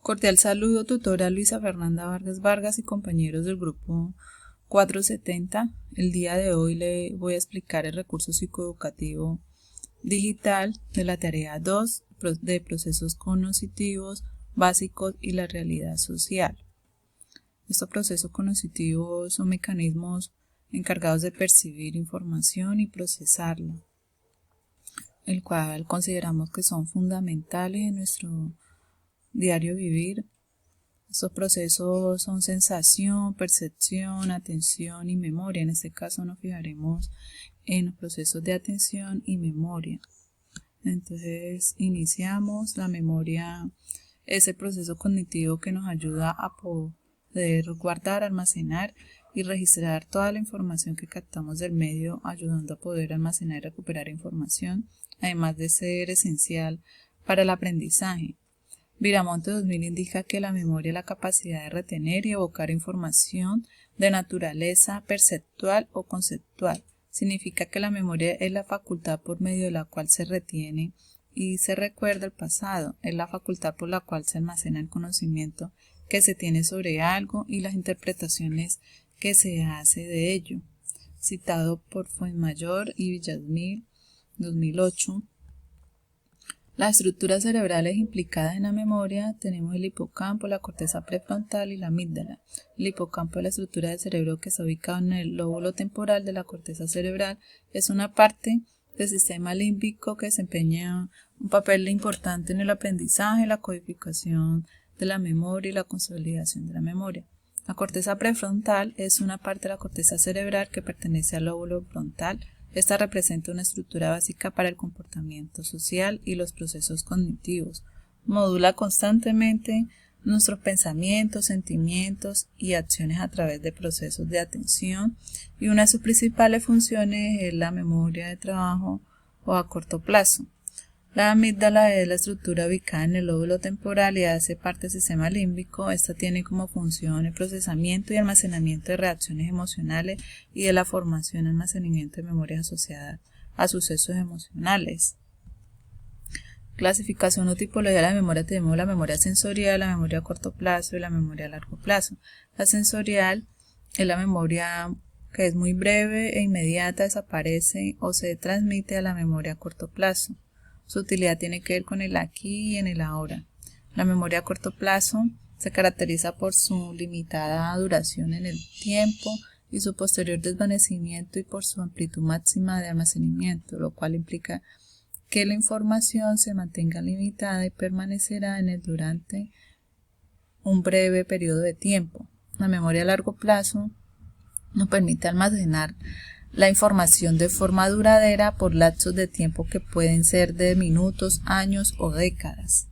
Cordial saludo, tutora Luisa Fernanda Vargas Vargas y compañeros del grupo 470. El día de hoy le voy a explicar el recurso psicoeducativo digital de la tarea 2 de procesos cognitivos básicos y la realidad social. Estos procesos cognitivos son mecanismos encargados de percibir información y procesarla, el cual consideramos que son fundamentales en nuestro diario vivir. Estos procesos son sensación, percepción, atención y memoria. En este caso nos fijaremos en los procesos de atención y memoria. Entonces iniciamos. La memoria es el proceso cognitivo que nos ayuda a poder guardar, almacenar y registrar toda la información que captamos del medio, ayudando a poder almacenar y recuperar información, además de ser esencial para el aprendizaje. Viramonte 2000 indica que la memoria es la capacidad de retener y evocar información de naturaleza perceptual o conceptual. Significa que la memoria es la facultad por medio de la cual se retiene y se recuerda el pasado, es la facultad por la cual se almacena el conocimiento que se tiene sobre algo y las interpretaciones que se hace de ello. Citado por Fuenmayor y Villamil, 2008. Las estructuras cerebrales implicadas en la memoria tenemos el hipocampo, la corteza prefrontal y la amígdala. El hipocampo es la estructura del cerebro que está ubicado en el lóbulo temporal de la corteza cerebral. Es una parte del sistema límbico que desempeña un papel importante en el aprendizaje, la codificación de la memoria y la consolidación de la memoria. La corteza prefrontal es una parte de la corteza cerebral que pertenece al lóbulo frontal. Esta representa una estructura básica para el comportamiento social y los procesos cognitivos. Modula constantemente nuestros pensamientos, sentimientos y acciones a través de procesos de atención, y una de sus principales funciones es la memoria de trabajo o a corto plazo. La amígdala es la estructura ubicada en el lóbulo temporal y hace parte del sistema límbico. Esta tiene como función el procesamiento y almacenamiento de reacciones emocionales y de la formación y almacenamiento de memorias asociadas a sucesos emocionales. Clasificación o tipología de la memoria. Tenemos la memoria sensorial, la memoria a corto plazo y la memoria a largo plazo. La sensorial es la memoria que es muy breve e inmediata, desaparece o se transmite a la memoria a corto plazo. Su utilidad tiene que ver con el aquí y en el ahora. La memoria a corto plazo se caracteriza por su limitada duración en el tiempo y su posterior desvanecimiento y por su amplitud máxima de almacenamiento, lo cual implica que la información se mantenga limitada y permanecerá en él durante un breve periodo de tiempo. La memoria a largo plazo nos permite almacenar la información de forma duradera por lapsos de tiempo que pueden ser de minutos, años o décadas.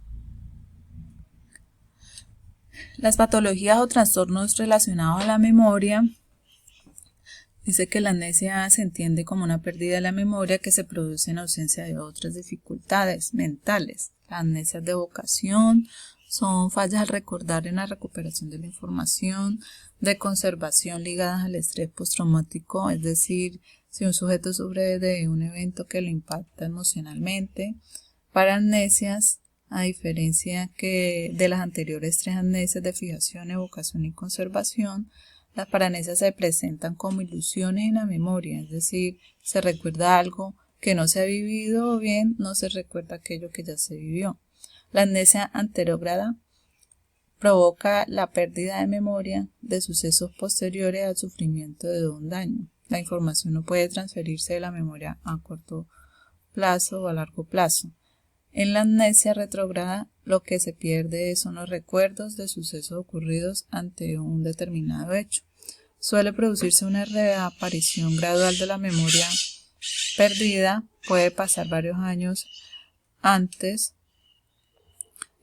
Las patologías o trastornos relacionados a la memoria. Dice que la amnesia se entiende como una pérdida de la memoria que se produce en ausencia de otras dificultades mentales. Las amnesias de evocación son fallas al recordar en la recuperación de la información, de conservación ligadas al estrés postraumático, es decir, si un sujeto sufre de un evento que lo impacta emocionalmente. Para amnesias, a diferencia que de las anteriores tres amnesias de fijación, evocación y conservación, las paramnesias se presentan como ilusiones en la memoria, es decir, se recuerda algo que no se ha vivido o bien no se recuerda aquello que ya se vivió. La amnesia anterógrada provoca la pérdida de memoria de sucesos posteriores al sufrimiento de un daño. La información no puede transferirse de la memoria a corto plazo o a largo plazo. En la amnesia retrógrada, lo que se pierde son los recuerdos de sucesos ocurridos ante un determinado hecho. Suele producirse una reaparición gradual de la memoria perdida, puede pasar varios años antes.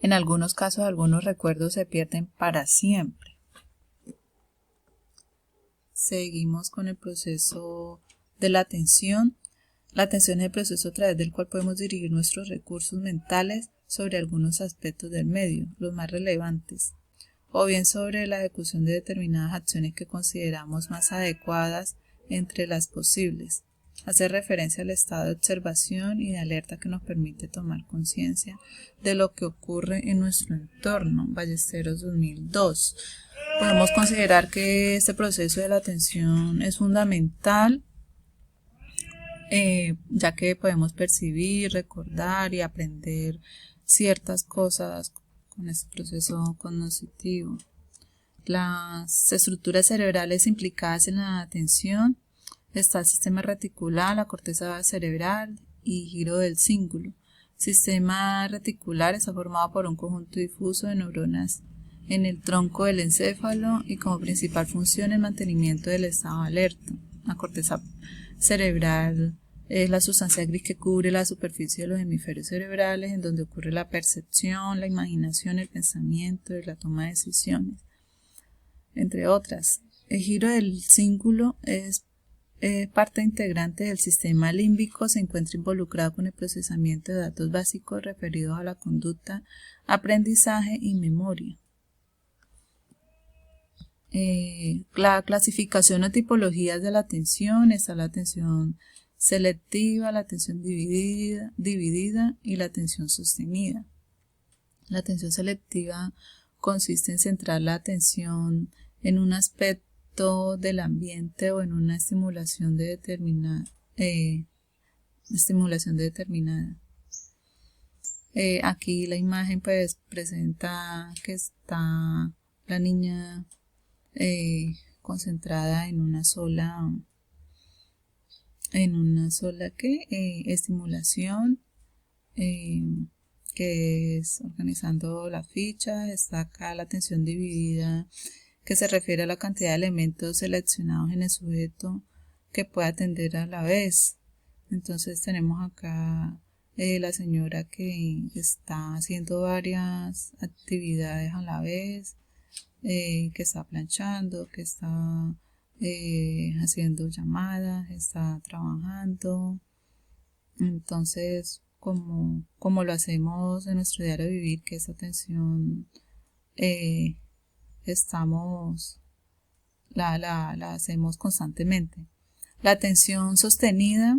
En algunos casos, algunos recuerdos se pierden para siempre. Seguimos con el proceso de la atención. La atención es el proceso a través del cual podemos dirigir nuestros recursos mentales sobre algunos aspectos del medio, los más relevantes, o bien sobre la ejecución de determinadas acciones que consideramos más adecuadas entre las posibles. Hace referencia al estado de observación y de alerta que nos permite tomar conciencia de lo que ocurre en nuestro entorno. Ballesteros 2002. Podemos considerar que este proceso de la atención es fundamental, ya que podemos percibir, recordar y aprender ciertas cosas con este proceso cognitivo. Las estructuras cerebrales implicadas en la atención está el sistema reticular, la corteza cerebral y giro del cíngulo. El sistema reticular está formado por un conjunto difuso de neuronas en el tronco del encéfalo y como principal función el mantenimiento del estado de alerta. La corteza cerebral es la sustancia gris que cubre la superficie de los hemisferios cerebrales, en donde ocurre la percepción, la imaginación, el pensamiento y la toma de decisiones, entre otras. El giro del cíngulo es parte integrante del sistema límbico, se encuentra involucrado con el procesamiento de datos básicos referidos a la conducta, aprendizaje y memoria. La clasificación o tipologías de la atención está la atención selectiva, la atención dividida y la atención sostenida. La atención selectiva consiste en centrar la atención en un aspecto del ambiente o en una estimulación determinada. Aquí la imagen pues presenta que está la niña concentrada en una sola estimulación, que es organizando la ficha. Está acá la atención dividida, que se refiere a la cantidad de elementos seleccionados en el sujeto que puede atender a la vez. Entonces tenemos acá la señora que está haciendo varias actividades a la vez, que está planchando, que está haciendo llamadas, está trabajando. Entonces, como lo hacemos en nuestro diario vivir, que esa atención la hacemos constantemente. La atención sostenida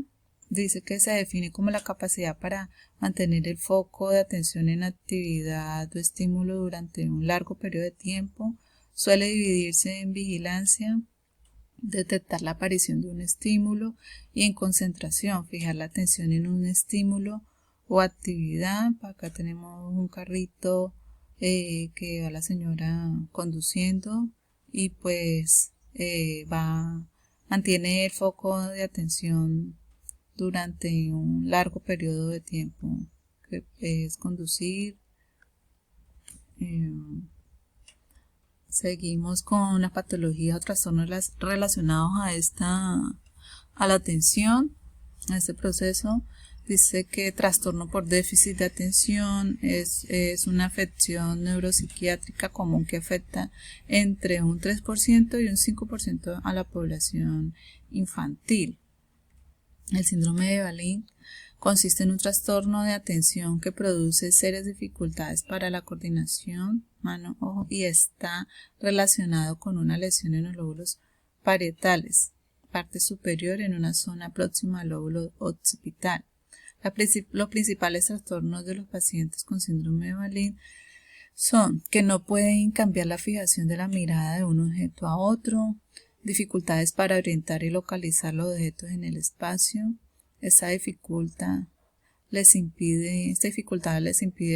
dice que se define como la capacidad para mantener el foco de atención en actividad o estímulo durante un largo periodo de tiempo. Suele dividirse en vigilancia, detectar la aparición de un estímulo, y en concentración, fijar la atención en un estímulo o actividad. Acá tenemos un carrito que va la señora conduciendo y pues mantiene el foco de atención durante un largo periodo de tiempo, que es conducir. Seguimos con la patología o trastornos relacionados a la atención, a este proceso. Dice que trastorno por déficit de atención es una afección neuropsiquiátrica común que afecta entre un 3% y un 5% a la población infantil. El síndrome de Bailey consiste en un trastorno de atención que produce serias dificultades para la coordinación mano-ojo y está relacionado con una lesión en los lóbulos parietales, parte superior, en una zona próxima al lóbulo occipital. Los principales trastornos de los pacientes con síndrome de Bailey son que no pueden cambiar la fijación de la mirada de un objeto a otro, dificultades para orientar y localizar los objetos en el espacio. Esta dificultad les impide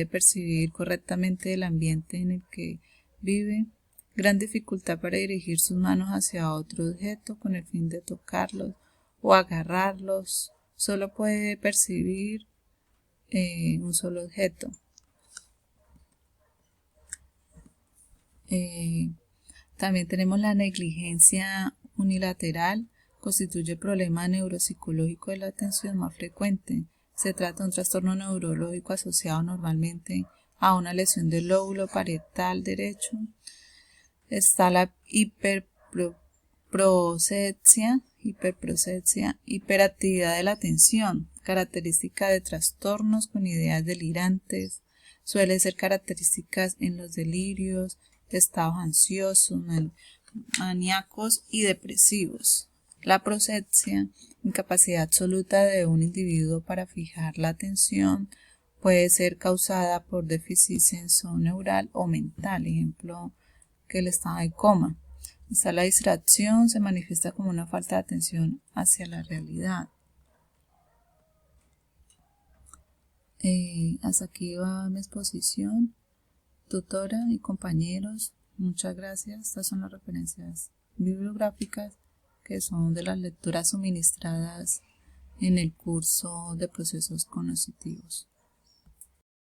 percibir correctamente el ambiente en el que viven. Gran dificultad para dirigir sus manos hacia otro objeto con el fin de tocarlos o agarrarlos. Solo puede percibir un solo objeto. También tenemos la negligencia unilateral. Constituye el problema neuropsicológico de la atención más frecuente. Se trata de un trastorno neurológico asociado normalmente a una lesión del lóbulo parietal derecho. Está la hiperprosexia, hiperactividad de la atención, característica de trastornos con ideas delirantes. Suele ser características en los delirios, estados ansiosos, maníacos y depresivos. La prosepsia, incapacidad absoluta de un individuo para fijar la atención, puede ser causada por déficit sensorineural o mental, ejemplo que el estado de coma. La distracción, se manifiesta como una falta de atención hacia la realidad. Hasta aquí va mi exposición. Tutora y compañeros, muchas gracias. Estas son las referencias bibliográficas que son de las lecturas suministradas en el curso de procesos cognitivos.